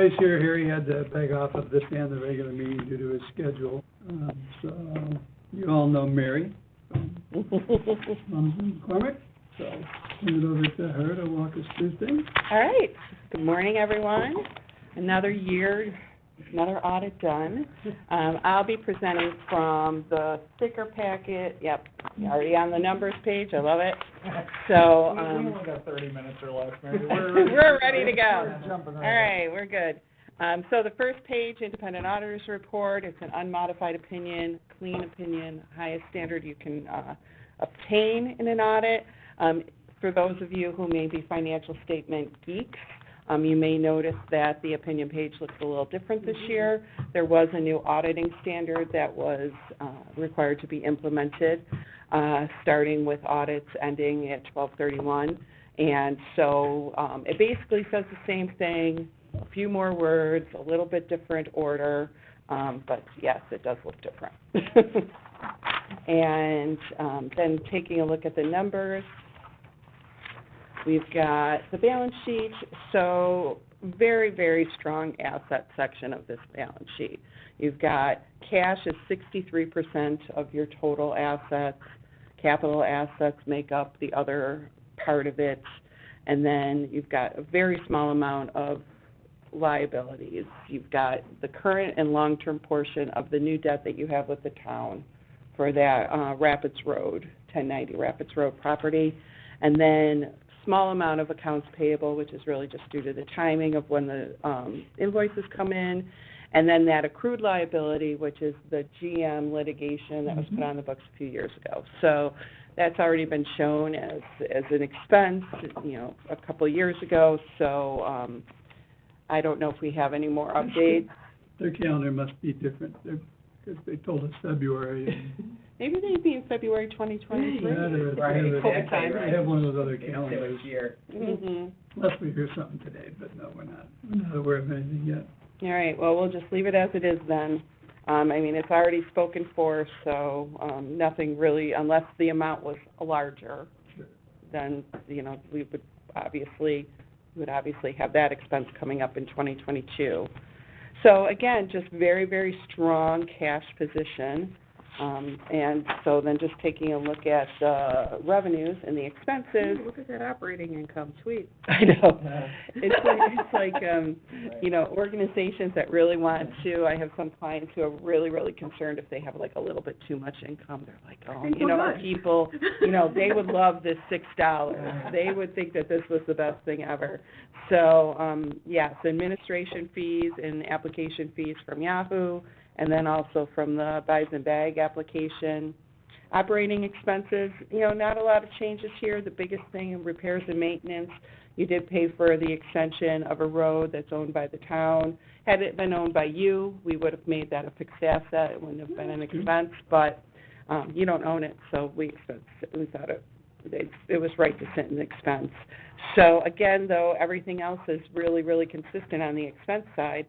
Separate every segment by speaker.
Speaker 1: Vice Chair Harry had to beg off of this and the regular meeting due to his schedule. So you all know Mary from McCormick. So turn it over to her to walk us through things.
Speaker 2: All right. Good morning, everyone. Another year, another audit done. I'll be presenting from the sticker packet. Yep, already on the numbers page. I love it. So
Speaker 3: we only got 30 minutes or less, Mary.
Speaker 2: We're ready to go.
Speaker 3: We're jumping
Speaker 2: All
Speaker 3: right
Speaker 2: right, we're good. So the first page, Independent Auditor's Report. It's an unmodified opinion, clean opinion, highest standard you can obtain in an audit. For those of you who may be financial statement geeks, you may notice that the opinion page looks a little different this year. There was a new auditing standard that was required to be implemented, starting with audits ending at 12/31. And so it basically says the same thing, a few more words, a little bit different order, but yes, it does look different. And then taking a look at the numbers, we've got the balance sheet. So very, very strong asset section of this balance sheet. You've got cash is 63% of your total assets. Capital assets make up the other part of it. And then you've got a very small amount of liabilities. You've got the current and long-term portion of the new debt that you have with the town for that Rapids Road, 1090 Rapids Road property. And then small amount of accounts payable, which is really just due to the timing of when the invoices come in, and then that accrued liability, which is the GM litigation that was put on the books a few years ago. So that's already been shown as an expense, a couple of years ago. So I don't know if we have any more updates.
Speaker 1: Their calendar must be different because they told us February.
Speaker 2: Maybe they'd be in February 2023.
Speaker 1: They have one of those other calendars.
Speaker 2: Mm-hmm.
Speaker 1: Unless we hear something today, but no, we're not aware of anything yet.
Speaker 2: All right, well, we'll just leave it as it is then. It's already spoken for, so nothing really, unless the amount was larger,
Speaker 1: Sure.
Speaker 2: then, we would obviously have that expense coming up in 2022. So again, just very, very strong cash position. And so then just taking a look at the revenues and the expenses. Ooh, look at that operating income, sweet. I know. It's like organizations that really want to, I have some clients who are really, really concerned if they have like a little bit too much income. They're like, people, they would love this $6. They would think that this was the best thing ever. So, yes, administration fees and application fees from Yahoo, and then also from the buys and bag application. Operating expenses, not a lot of changes here. The biggest thing in repairs and maintenance, you did pay for the extension of a road that's owned by the town. Had it been owned by you, we would have made that a fixed asset. It wouldn't have been an expense, but you don't own it, so we thought it was right to sit in the expense. So again, though, everything else is really, really consistent on the expense side.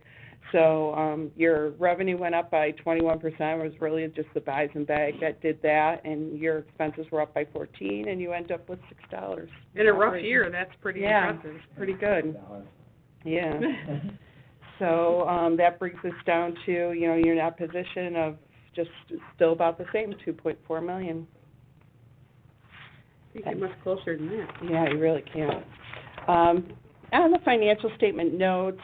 Speaker 2: So your revenue went up by 21%. It was really just the buys and bag that did that, and your expenses were up by 14%, and you end up with $6.
Speaker 4: In a rough year, that's pretty impressive.
Speaker 2: Yeah, pretty good. Yeah. So that brings us down to, your net position of just still about the same, $2.4 million.
Speaker 4: You get much closer than that.
Speaker 2: Yeah, you really can't. On the financial statement notes,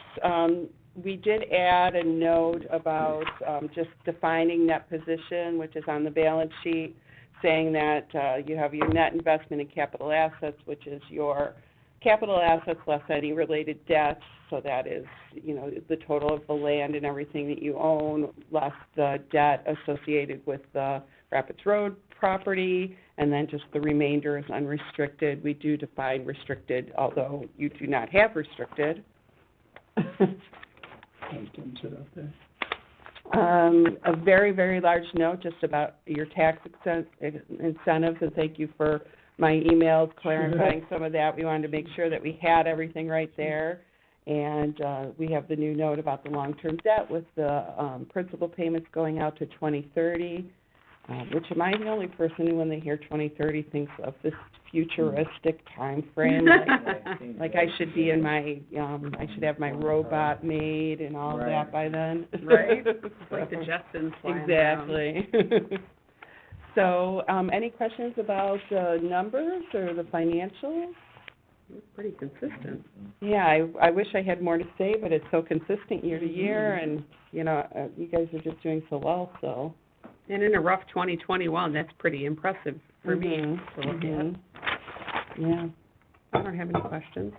Speaker 2: we did add a note about just defining net position, which is on the balance sheet, saying that you have your net investment in capital assets, which is your capital assets less any related debts. So that is, the total of the land and everything that you own, less the debt associated with the Rapids Road property, and then just the remainder is unrestricted. We do define restricted, although you do not have restricted. A very, very large note just about your tax incentives, and thank you for my emails clarifying some of that. We wanted to make sure that we had everything right there. And we have the new note about the long-term debt with the principal payments going out to 2030. Which am I the only person who, when they hear 2030, thinks of this futuristic time frame? Like I should be in my, I should have my robot made and all of that by then.
Speaker 4: Right? Like the Jetsons flying around.
Speaker 2: Exactly. So, any questions about numbers or the financials?
Speaker 4: It's pretty consistent.
Speaker 2: Yeah, I wish I had more to say, but it's so consistent year to year, and, you know, you guys are just doing so well, so.
Speaker 4: And in a rough 2021, that's pretty impressive for me to look at.
Speaker 2: Yeah.
Speaker 4: I don't have any questions.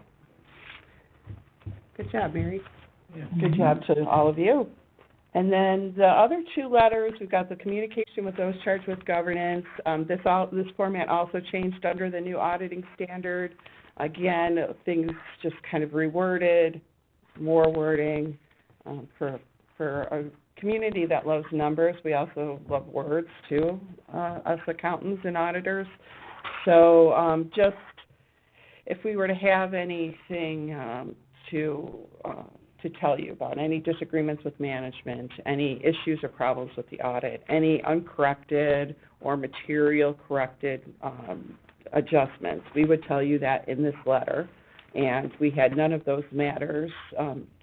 Speaker 4: Good job, Mary.
Speaker 2: Good job to all of you. And then the other two letters, we've got the communication with those charged with governance. This format also changed under the new auditing standard. Again, things just kind of reworded, more wording. For a community that loves numbers, we also love words too, us accountants and auditors. So just if we were to have anything to tell you about, any disagreements with management, any issues or problems with the audit, any uncorrected or material corrected adjustments, we would tell you that in this letter. And we had none of those matters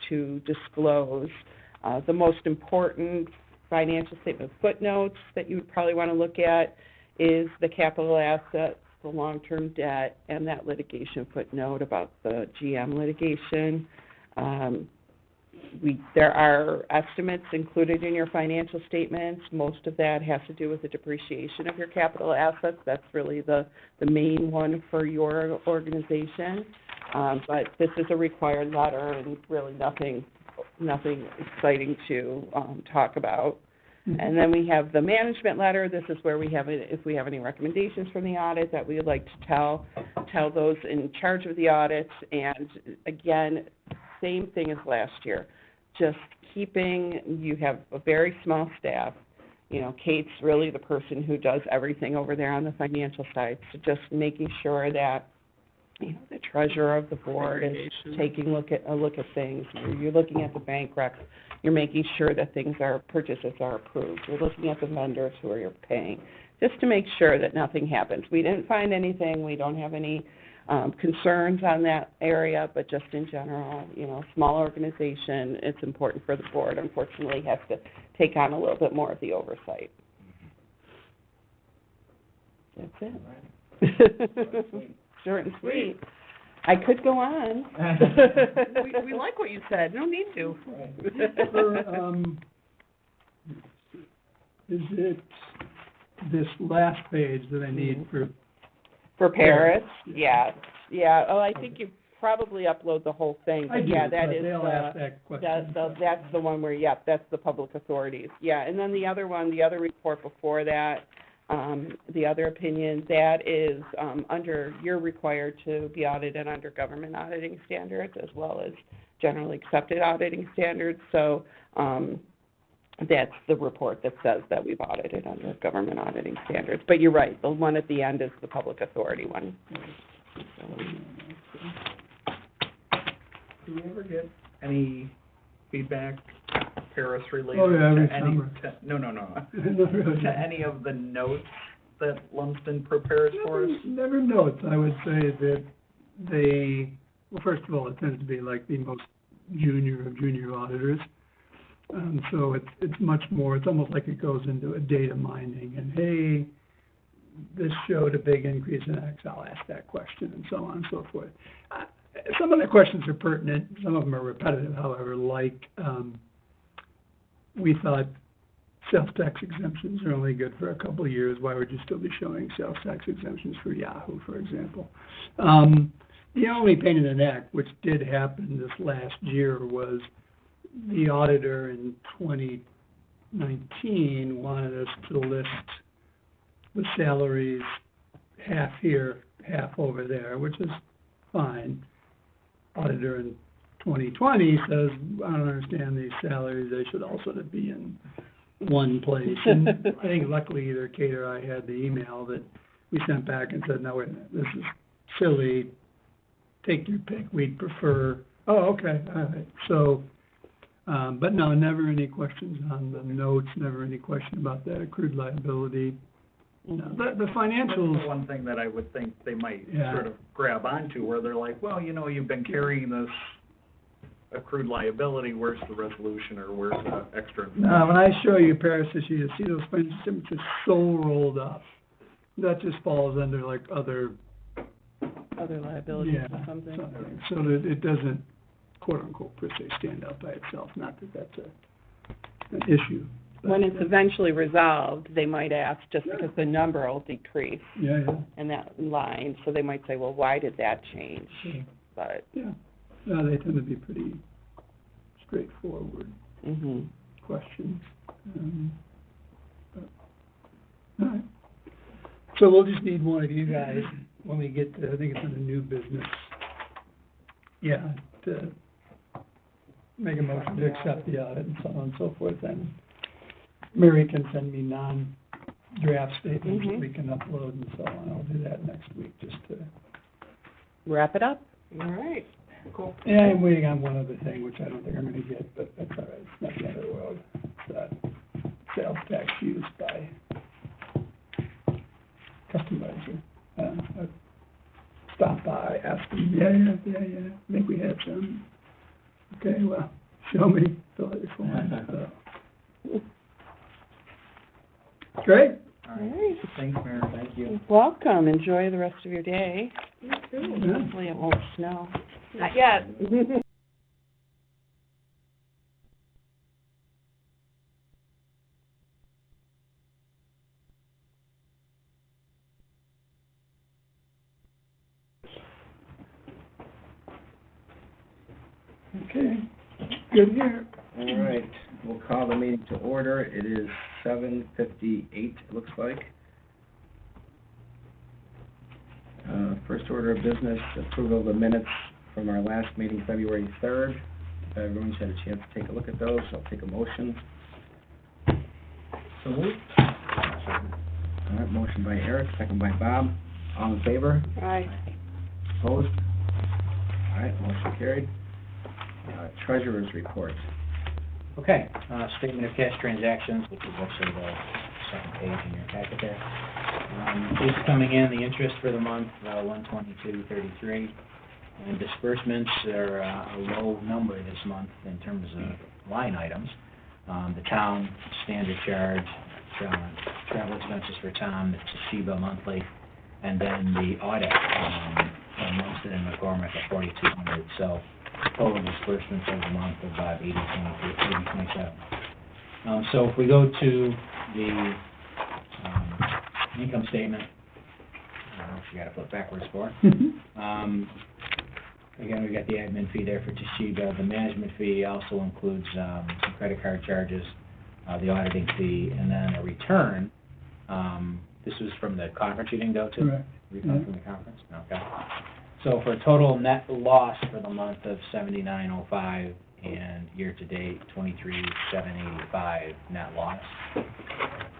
Speaker 2: to disclose. The most important financial statement footnotes that you would probably want to look at is the capital assets, the long-term debt, and that litigation footnote about the GM litigation. There are estimates included in your financial statements. Most of that has to do with the depreciation of your capital assets. That's really the main one for your organization. But this is a required letter and really nothing exciting to talk about. And then we have the management letter. This is where we have, if we have any recommendations from the audit that we would like to tell those in charge of the audits. And again, same thing as last year. Just you have a very small staff. You know, Kate's really the person who does everything over there on the financial side. So just making sure that, you know, the treasurer of the board is taking a look at things. You're looking at the bank recs. You're making sure that purchases are approved. You're looking at the vendors who you're paying, just to make sure that nothing happens. We didn't find anything. We don't have any concerns on that area, but just in general, you know, small organization, it's important for the board, unfortunately, has to take on a little bit more of the oversight. That's it. Short and sweet. I could go on.
Speaker 4: We like what you said. No need to.
Speaker 1: Is it this last page that I need
Speaker 2: for Paris? Yeah. Oh, I think you probably upload the whole thing.
Speaker 1: I do,
Speaker 2: yeah,
Speaker 1: but they'll ask that question.
Speaker 2: That's the one where, that's the public authorities. Yeah, and then the other one, the other report before that, the other opinion, that is you're required to be audited under government auditing standards as well as generally accepted auditing standards. So that's the report that says that we've audited under government auditing standards. But you're right, the one at the end is the public authority one.
Speaker 3: Do we ever get any feedback, Paris related
Speaker 1: every
Speaker 3: to any,
Speaker 1: summer.
Speaker 3: to any of the notes that Lumsden prepares for us?
Speaker 1: Never notes. I would say that well, first of all, it tends to be like the most junior of junior auditors. So it's much more, it's almost like it goes into a data mining and, hey, this showed a big increase in X, I'll ask that question, and so on and so forth. Some of the questions are pertinent, some of them are repetitive, however, like we thought sales tax exemptions are only good for a couple of years. Why would you still be showing sales tax exemptions for Yahoo, for example? The only pain in the neck, which did happen this last year, was the auditor in 2019 wanted us to list the salaries half here, half over there, which is fine. Auditor in 2020 says, I don't understand these salaries, they should also be in one place. And I think luckily either Kate or I had the email that we sent back and said, no, wait a minute, this is silly, take your pick, we'd prefer, oh, okay, all right. So But no, never any questions on the notes, never any question about that accrued liability. No, the financials.
Speaker 3: That's the one thing that I would think they might
Speaker 1: Yeah.
Speaker 3: sort of grab onto, where they're like, well, you've been carrying this accrued liability, where's the resolution, or where's the extra?
Speaker 1: No, when I show you Paris, you see those financial statements just so rolled up. That just falls under like other,
Speaker 2: Other liabilities
Speaker 1: yeah,
Speaker 2: or something.
Speaker 1: so that it doesn't, quote unquote, per se stand out by itself. Not that that's an issue. but-
Speaker 2: When it's eventually resolved, they might ask, just because the number will decrease
Speaker 1: Yeah,
Speaker 2: in that line, so they might say, well, why did that change?
Speaker 1: yeah,
Speaker 2: But,
Speaker 1: yeah. No, they tend to be pretty straightforward
Speaker 2: mhm.
Speaker 1: questions. But- all right. So we'll just need one of you guys when we get to, I think it's in the new business. Yeah, to make a motion to accept the audit and so on and so forth, and Mary can send me non-draft statements that
Speaker 2: Mhm.
Speaker 1: we can upload and so on. I'll do that next week, just to,
Speaker 2: Wrap it up? All right.
Speaker 3: Cool.
Speaker 1: yeah, I'm waiting on one other thing, which I don't think I'm gonna get, but that's all right, it's not the end of the world. It's, sales tax used by customizer. I stopped by, asked them, yeah, I think we had some. Okay, well, show me, fill out your form, so. Great.
Speaker 3: All
Speaker 2: All
Speaker 3: right.
Speaker 2: right.
Speaker 3: Thanks, Mayor, thank you.
Speaker 2: Welcome. Enjoy the rest of your day.
Speaker 1: Yeah.
Speaker 2: Hopefully it won't snow. Not yet.
Speaker 1: Okay, good here.
Speaker 5: All right, we'll call the meeting to order. It is 7:58, it looks like. First order of business, approval of the minutes from our last meeting, February 3rd. If everyone's had a chance to take a look at those, I'll take a motion.
Speaker 3: So moved.
Speaker 5: All right, motion by Eric, second by Bob. All in favor?
Speaker 2: Aye.
Speaker 5: Opposed? All right, motion carried. Treasurer's report.
Speaker 6: Okay, statement of cash transactions, which is actually the second page in your packet there. Is coming in, the interest for the month, $122.33, and disbursements are a low number this month in terms of line items. The town standard charge, travel expenses for Tom, the SEBA monthly, and then the audit, from Munson and McCormick at $4,200. So total disbursements over the month of about $80.27. So if we go to the income statement, I don't know if you got to flip backwards for. Again, we got the admin fee there for Toshiba. The management fee also includes some credit card charges, the auditing fee, and then a return. This was from the conference you didn't go to?
Speaker 1: Correct.
Speaker 6: Refund from the conference? Okay. So for a total net loss for the month of $79.05, and year-to-date, $23,785 net loss.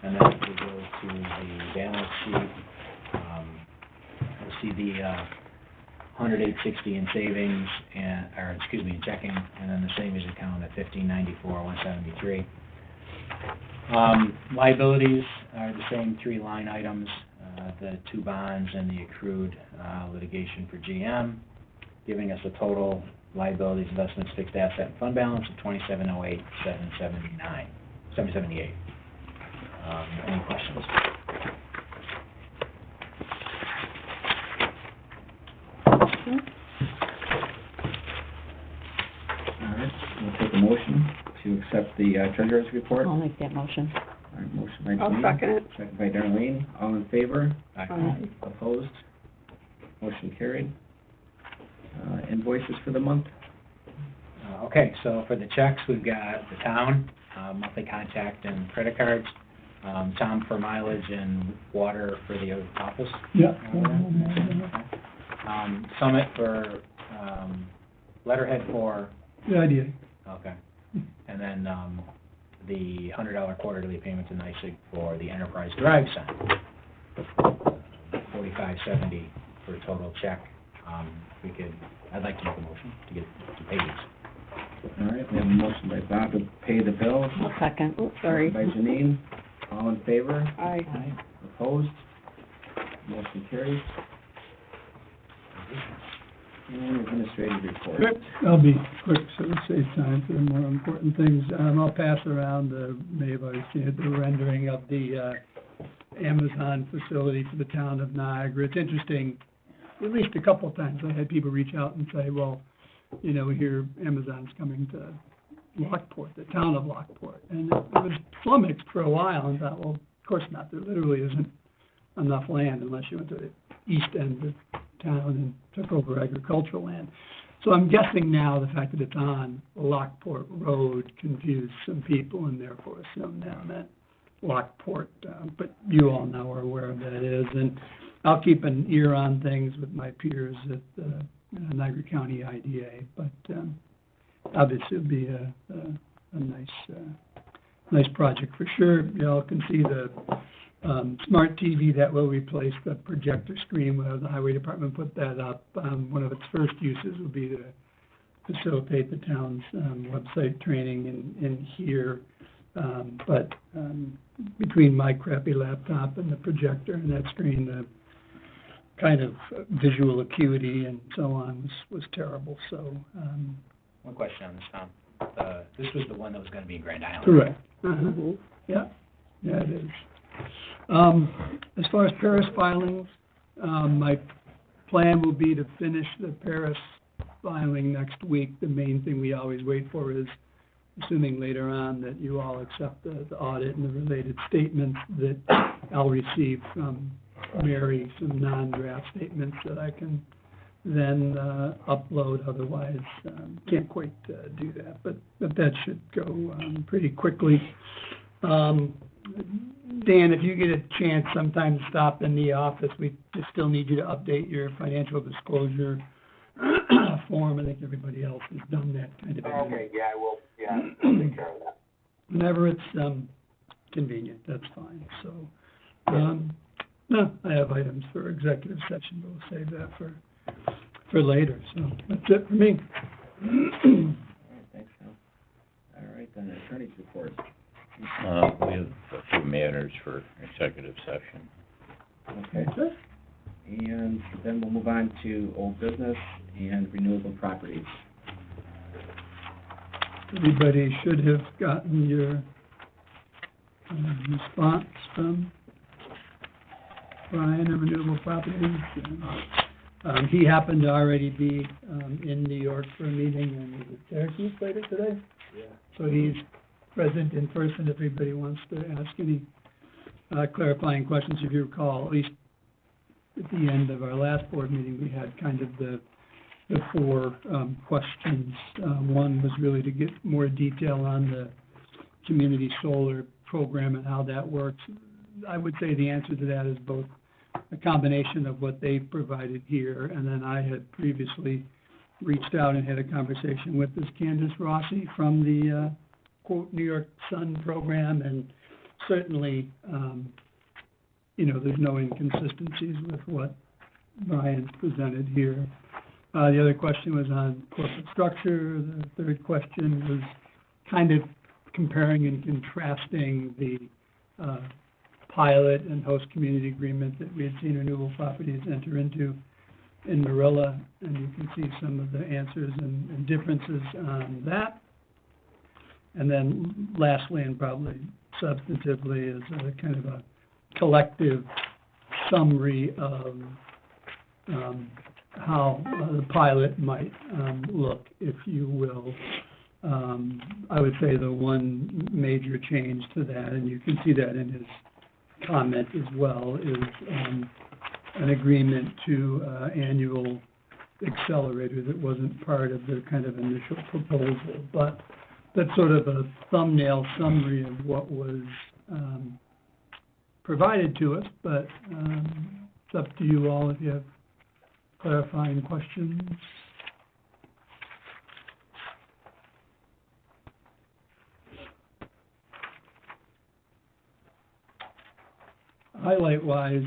Speaker 6: And then if we go to the balance sheet, we'll see the $108.60 in savings, in checking, and then the savings account at $1594,173. Liabilities are the same three line items, the two bonds and the accrued litigation for GM, giving us a total liabilities, investments, fixed asset, and fund balance of $27,08,778. Any questions?
Speaker 5: All right, we'll take a motion to accept the treasurer's report.
Speaker 2: I'll make that motion.
Speaker 5: All right, motion by
Speaker 2: I'll
Speaker 5: Jean.
Speaker 2: second it.
Speaker 5: Second by Darlene. All in favor?
Speaker 2: Aye.
Speaker 5: Opposed? Motion carried. Invoices for the month?
Speaker 6: Okay, so for the checks, we've got the town, monthly contact and credit cards, Tom for mileage and water for the office.
Speaker 1: Yeah.
Speaker 6: Summit for, letterhead for,
Speaker 1: Good idea.
Speaker 6: okay. And then, the $100 quarterly payment to NYSEG for the Enterprise Drive sign. $45.70 for a total check. I'd like to make a motion to pay these.
Speaker 5: All right, we have a motion by Bob to pay the bills.
Speaker 2: I'll second. Oh, sorry.
Speaker 5: By Janine. All in favor?
Speaker 2: Aye.
Speaker 5: Opposed? Motion carries. And administrative report.
Speaker 1: I'll be quick, so to save time for the more important things. I'll pass around may have already seen it, the rendering of the Amazon facility for the town of Niagara. It's interesting, at least a couple of times I had people reach out and say, well, you know, we hear Amazon's coming to Lockport, the town of Lockport. And it was flummoxed for a while and thought, well, of course not. There literally isn't enough land unless you went to the east end of town and took over agricultural land. So I'm guessing now the fact that it's on Lockport Road confused some people and therefore assumed now that Lockport, but you all now are aware of that is. And I'll keep an ear on things with my peers at the Niagara County IDA, but obviously it'll be a nice project for sure. Y'all can see the smart TV that will replace the projector screen. When the highway department put that up, one of its first uses will be to facilitate the town's website training in here. But between my crappy laptop and the projector and that screen, the kind of visual acuity and so on was terrible. So
Speaker 6: One question on this, Tom. This was the one that was gonna be in Grand Island.
Speaker 1: correct. Yeah, it is. As far as Paris filings, my plan will be to finish the Paris filing next week. The main thing we always wait for is, assuming later on that you all accept the audit and the related statements, that I'll receive from Mary some non-draft statements that I can then upload. Otherwise, can't quite do that. But that should go pretty quickly. Dan, if you get a chance sometime to stop in the office, we just still need you to update your financial disclosure form. I think everybody else has done that kind of thing.
Speaker 7: Okay, yeah, I will, yeah, I'll take care of that.
Speaker 1: Whenever it's convenient, that's fine. So, no, I have items for executive session, but we'll save that for later. So that's it for me.
Speaker 5: All right, thanks, Al. All right, then, attorney's report.
Speaker 8: We have a few matters for executive session.
Speaker 5: Okay. And then we'll move on to old business and renewable properties.
Speaker 1: Everybody should have gotten your response from Brian of Renewable Properties. He happened to already be in New York for a meeting in Syracuse later today.
Speaker 3: Yeah.
Speaker 1: So he's present in person if anybody wants to ask any clarifying questions. If you recall, at least at the end of our last board meeting, we had kind of the four questions. One was really to get more detail on the community solar program and how that works. I would say the answer to that is both a combination of what they've provided here, and then I had previously reached out and had a conversation with this Candace Rossi from the quote New York Sun program, and certainly, there's no inconsistencies with what Brian's presented here. The other question was on corporate structure. The third question was kind of comparing and contrasting the pilot and host community agreement that we had seen Renewable Properties enter into in Marilla, and you can see some of the answers and differences on that. And then lastly, and probably substantively, is a kind of a collective summary of how the pilot might look, if you will. I would say the one major change to that, and you can see that in his comment as well, is an agreement to annual accelerator that wasn't part of the kind of initial proposal. But that's sort of a thumbnail summary of what was provided to us, but it's up to you all if you have clarifying questions. Highlight-wise,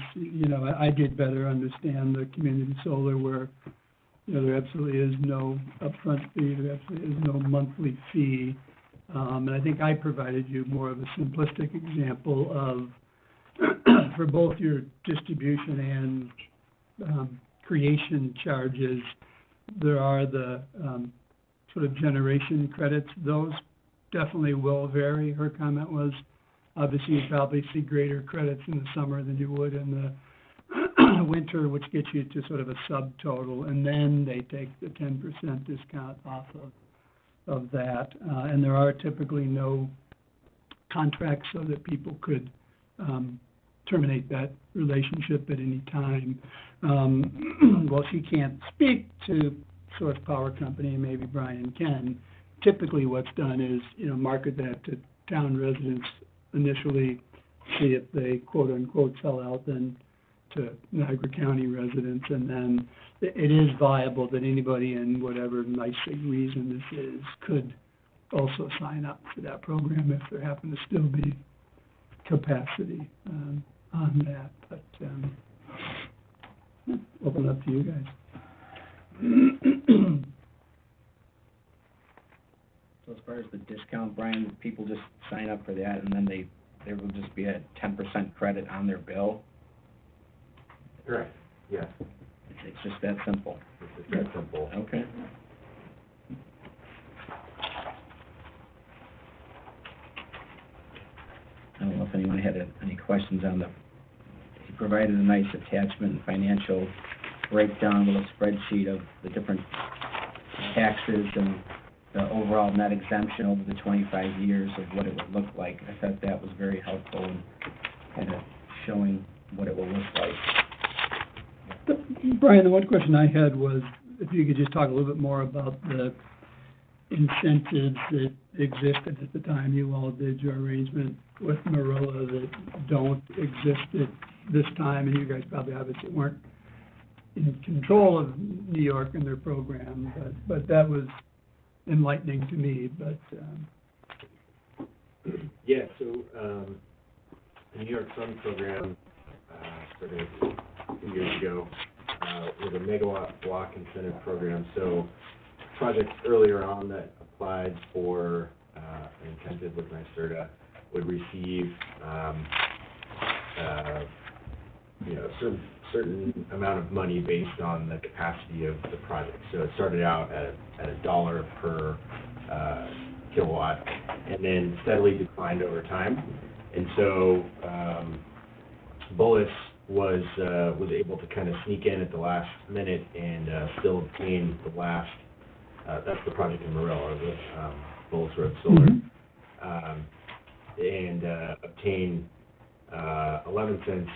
Speaker 1: I did better understand the community solar where, there absolutely is no upfront fee, there absolutely is no monthly fee. And I think I provided you more of a simplistic example of, for both your distribution and creation charges, there are the sort of generation credits. Those definitely will vary. Her comment was, obviously, you probably see greater credits in the summer than you would in the winter, which gets you to sort of a subtotal, and then they take the 10% discount off of that. And there are typically no contracts so that people could terminate that relationship at any time. Well, she can't speak to Source Power Company, and maybe Brian can. Typically what's done is, market that to town residents initially, see if they quote-unquote sell out, then to Niagara County residents, and then it is viable that anybody in whatever nice reason this is could also sign up for that program if there happen to still be capacity on that. But open up to you guys.
Speaker 5: So as far as the discount, Brian, people just sign up for that, and then there will just be a 10% credit on their bill?
Speaker 7: Correct, yes,
Speaker 5: It's just that simple?
Speaker 7: it's just that simple.
Speaker 5: Okay. I don't know if anyone had any questions on he provided a nice attachment and financial breakdown, little spreadsheet of the different taxes and the overall net exemption over the 25 years of what it would look like. I thought that was very helpful in kind of showing what it will look like.
Speaker 1: Brian, the one question I had was if you could just talk a little bit more about the incentives that existed at the time you all did your arrangement with Marilla that don't exist at this time, and you guys probably obviously weren't in control of New York and their program, but that was enlightening to me. But
Speaker 9: yeah, so the New York Sun program started 2 years ago with a megawatt block incentive program. So projects earlier on that applied for an incentive with NYSERDA would receive certain amount of money based on the capacity of the project. So it started out at $1 per kilowatt, and then steadily declined over time. And so Bullis was able to kind of sneak in at the last minute and still obtain the last. That's the project in Marilla, the Bullis Road Solar, and obtain 11 cents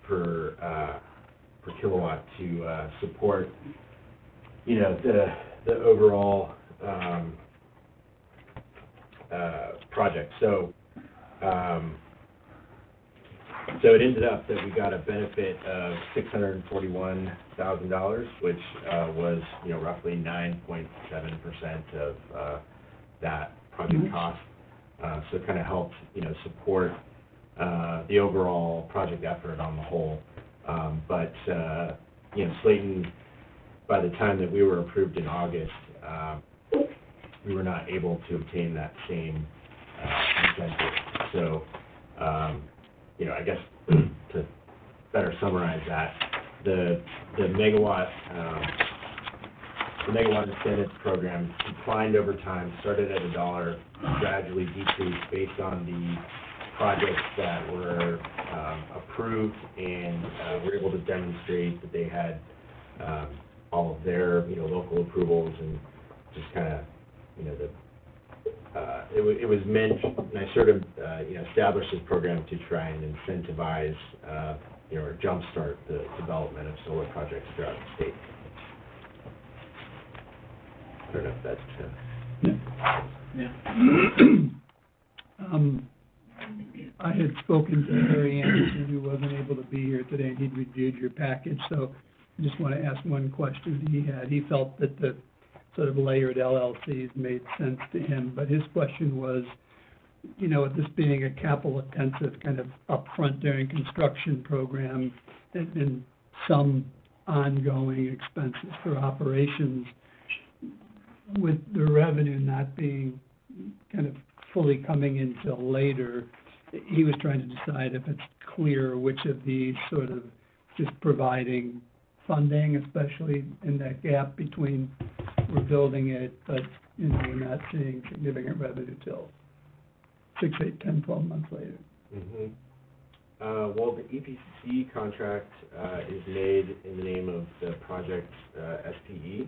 Speaker 9: per kilowatt to support, the overall project. So it ended up that we got a benefit of $641,000, which was roughly 9.7% of that project cost. So it kind of helped support the overall project effort on the whole. But Slayton, by the time that we were approved in August, we were not able to obtain that same incentive. So I guess to better summarize that, the megawatt incentive program declined over time, started at $1, gradually decreased based on the projects that were approved and were able to demonstrate that they had all of their local approvals, and just kind of it was meant, NYSERDA established this program to try and incentivize or jumpstart the development of solar projects throughout the state. I don't know if that's
Speaker 1: I had spoken to Harry Anderson, who wasn't able to be here today, and he'd reviewed your package, so I just want to ask one question that he had. He felt that the sort of layered LLCs made sense to him, but his question was, with this being a capital-intensive kind of upfront during construction program, and some ongoing expenses for operations, with the revenue not being kind of fully coming in till later. He was trying to decide if it's clear which of these sort of just providing funding, especially in that gap between we're building it, but, you know, we're not seeing significant revenue till 6, 8, 10, 12 months later.
Speaker 9: Mhm. Well, the EPC contract is made in the name of the project SPE.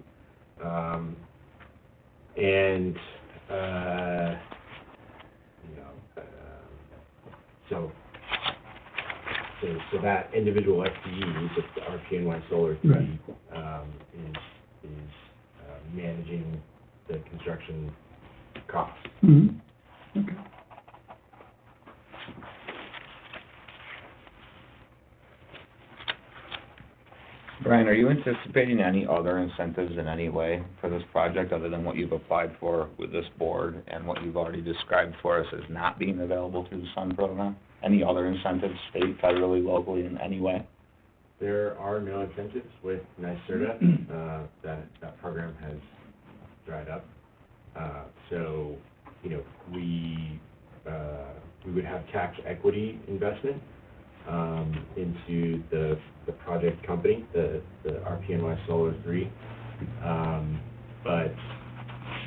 Speaker 9: And, you know, so that individual SPE, the RPNY Solar 3,
Speaker 1: Right.
Speaker 9: is managing the construction costs.
Speaker 1: Mm-hmm. Okay.
Speaker 10: Brian, are you anticipating any other incentives in any way for this project other than what you've applied for with this board and what you've already described for us as not being available through the SUN program? Any other incentives, state, federally, locally, in any way?
Speaker 9: There are no incentives with NYSERDA. That program has dried up. So, you know, we would have tax equity investment into the project company, the RPNY Solar 3. But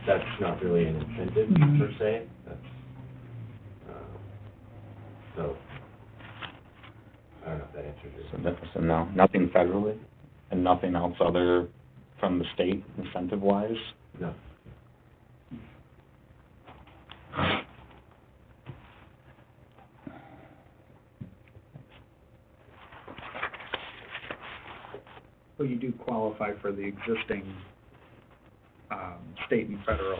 Speaker 9: that's not really an incentive per se. That's, so, I don't know if that answers your
Speaker 10: So no, nothing federally and nothing else other from the state incentive-wise?
Speaker 9: No.
Speaker 3: Well, you do qualify for the existing state and federal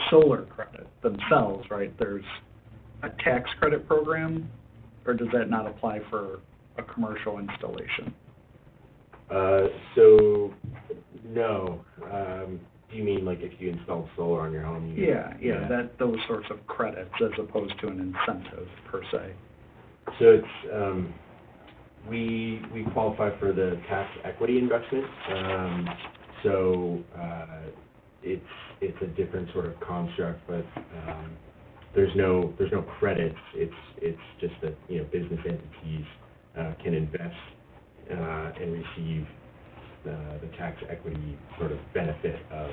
Speaker 3: solar credit themselves, right? There's a tax credit program, or does that not apply for a commercial installation?
Speaker 9: So, no. Do you mean like if you installed solar on your home?
Speaker 3: Yeah, those sorts of credits as opposed to an incentive per se.
Speaker 9: So it's, we qualify for the tax equity investment. So, it's a different sort of construct, but, there's no credits. It's just that, you know, business entities, can invest, and receive the tax equity sort of benefit of,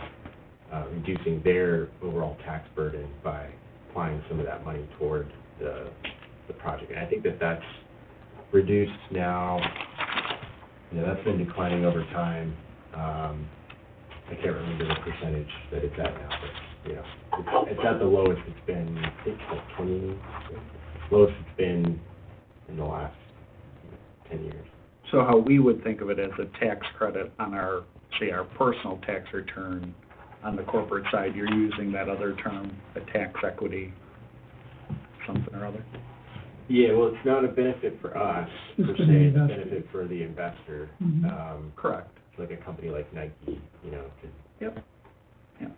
Speaker 9: reducing their overall tax burden by applying some of that money toward the project. And I think that's reduced now. You know, that's been declining over time. I can't remember the percentage that it's at now, but, you know, it's at the lowest it's been, I think it's like 20, lowest it's been in the last 10 years.
Speaker 3: So how we would think of it as a tax credit on our, say, our personal tax return, on the corporate side, you're using that other term, a tax equity, something or other?
Speaker 9: Yeah, well, it's not a benefit for us,
Speaker 1: It's
Speaker 9: per
Speaker 1: for
Speaker 9: se,
Speaker 1: the
Speaker 9: it's a
Speaker 1: investor.
Speaker 9: benefit for the investor.
Speaker 1: Mhm.
Speaker 3: Correct.
Speaker 9: Like a company like Nike, you know, could.
Speaker 3: Yep. Yeah.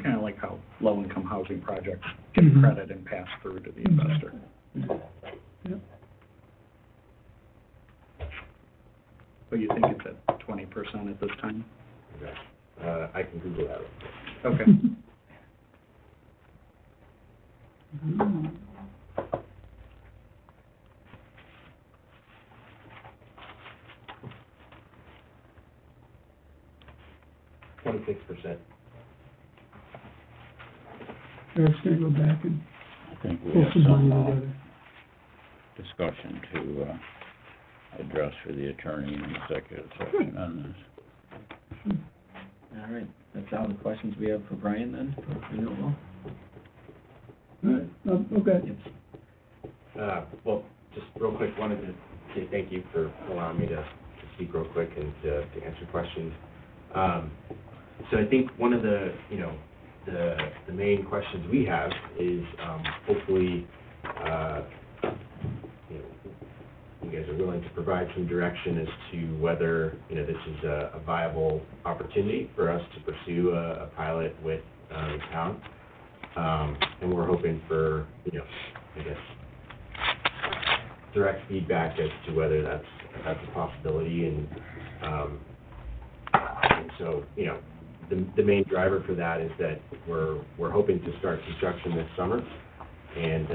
Speaker 3: Kind of like how low-income housing projects get
Speaker 1: Mhm.
Speaker 3: credit and pass through to the investor.
Speaker 1: Yep.
Speaker 3: But you think it's at 20% at this time?
Speaker 9: Okay. I can Google that.
Speaker 3: Okay.
Speaker 1: Mhm.
Speaker 9: 26%.
Speaker 1: Eric's gonna go back and
Speaker 8: I think we
Speaker 1: pull
Speaker 8: have
Speaker 1: some
Speaker 8: some,
Speaker 1: money together.
Speaker 8: discussion to, address for the attorney in the executive session on this.
Speaker 5: All right, that's all the questions we have for Brian then, for renewal.
Speaker 1: All right, okay.
Speaker 9: Well, just real quick, wanted to say thank you for allowing me to speak real quick and to answer questions. So I think one of the, you know, the main questions we have is, hopefully, you know, you guys are willing to provide some direction as to whether, you know, this is a viable opportunity for us to pursue a pilot with the town. And we're hoping for, you know, I guess, direct feedback as to whether that's a possibility, and so, you know, the main driver for that is that we're hoping to start construction this summer, and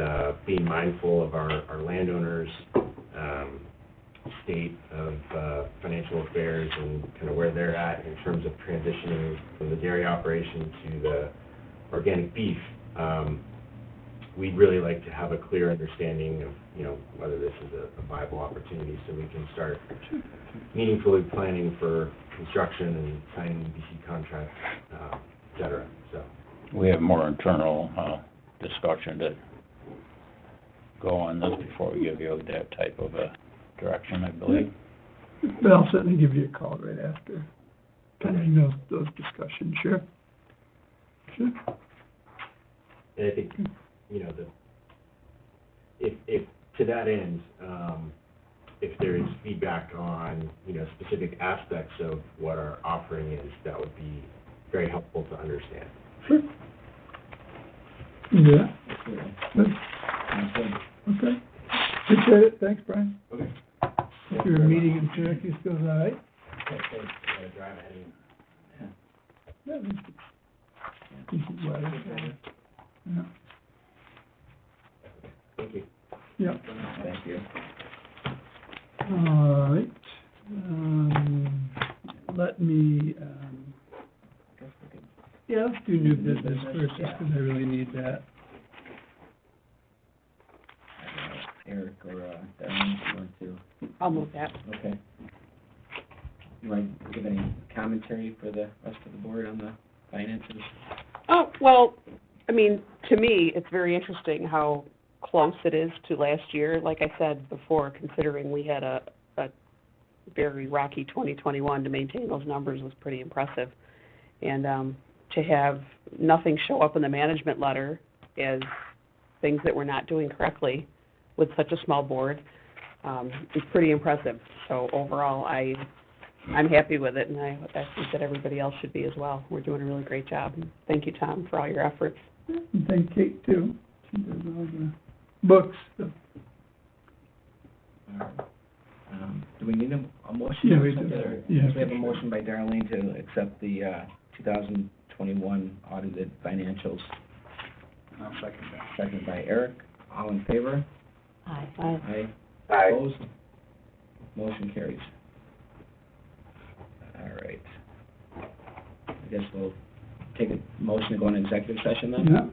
Speaker 9: being mindful of our landowners' state of financial affairs and kind of where they're at in terms of transitioning from the dairy operation to the organic beef. We'd really like to have a clear understanding of, you know, whether this is a viable opportunity, so we can start meaningfully planning for construction and signing EPC contracts, et cetera, so.
Speaker 8: We have more internal, discussion to go on this before we give you that type of a direction, I believe.
Speaker 1: But I'll certainly give you a call right after, pending those discussions, sure. Sure.
Speaker 9: And I think, you know, if to that end, if there is feedback on, you know, specific aspects of what our offering is, that would be very helpful to understand.
Speaker 1: Sure. Yeah,
Speaker 5: Absolutely.
Speaker 1: good,
Speaker 5: Sounds good.
Speaker 1: okay. Appreciate it, thanks, Brian.
Speaker 9: Okay.
Speaker 1: Hope your meeting in Syracuse goes all right.
Speaker 9: Okay, thanks. Gotta drive ahead of you.
Speaker 1: Yeah, at least it's decent weather, so, yeah.
Speaker 9: Thank you.
Speaker 1: Yeah.
Speaker 5: Thank you.
Speaker 1: All right, let me, yeah, let's do new business first, just 'cause I really need that.
Speaker 5: Eric or, Darlene, if you want to,
Speaker 4: I'll move that.
Speaker 5: okay. You want to give any commentary for the rest of the board on the finances?
Speaker 2: Oh, well, I mean, to me, it's very interesting how close it is to last year. Like I said before, considering we had a very rocky 2021, to maintain those numbers was pretty impressive. And to have nothing show up in the management letter as things that we're not doing correctly with such a small board is pretty impressive. So overall, I'm happy with it, and I think that everybody else should be as well. We're doing a really great job. And thank you, Tom, for all your efforts.
Speaker 1: And thank Kate, too. She does all the books, so.
Speaker 5: Do we need a motion?
Speaker 1: Yeah,
Speaker 5: or
Speaker 1: we do.
Speaker 5: something, or-
Speaker 1: Yeah.
Speaker 5: We have a motion by Darlene to accept the 2021 audited financials.
Speaker 3: I'll second that.
Speaker 5: Second by Eric. All in favor?
Speaker 4: Aye.
Speaker 5: Aye.
Speaker 9: Aye.
Speaker 5: Opposed? Motion carries. All right. I guess we'll take a motion to go into executive session then?
Speaker 1: Yeah,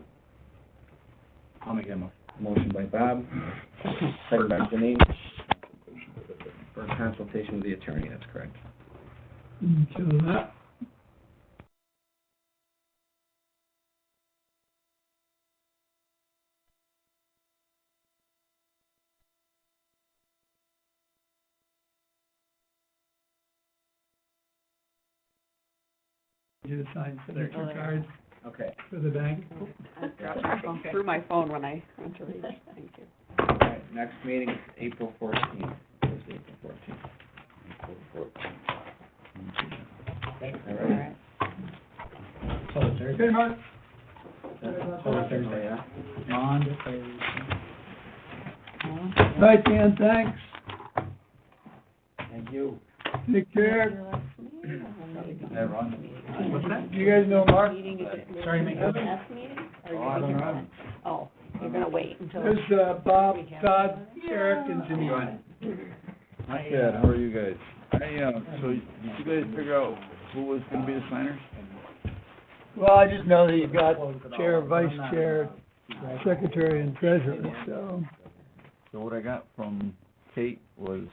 Speaker 6: I'll make that motion.
Speaker 5: Motion by Bob, second by Janine, for consultation with the attorney, that's correct.
Speaker 1: kill that. You to sign signature cards
Speaker 5: Okay.
Speaker 1: for the bank.
Speaker 2: I dropped my phone through my phone when I went to read. Thank you.
Speaker 5: All right, next meeting is April 14th, Thursday, April 14th. All right.
Speaker 6: So the Thursday.
Speaker 1: Okay, Mark.
Speaker 6: So the Thursday,
Speaker 5: Yeah.
Speaker 6: On to Thursday.
Speaker 1: All right, Dan, thanks.
Speaker 5: Thank you.
Speaker 1: Take care.
Speaker 5: Everyone.
Speaker 6: What's that?
Speaker 1: You guys know Mark?
Speaker 6: Sorry to make you.
Speaker 5: I don't know.
Speaker 4: Oh, you're gonna wait until.
Speaker 1: There's, Bob, Todd, Eric, and Janine.
Speaker 11: Not bad, how are you guys? So did you guys figure out who was gonna be the signers?
Speaker 1: Well, I just know that you've got chair, vice chair, secretary, and treasurer, so.
Speaker 11: So what I got from Kate was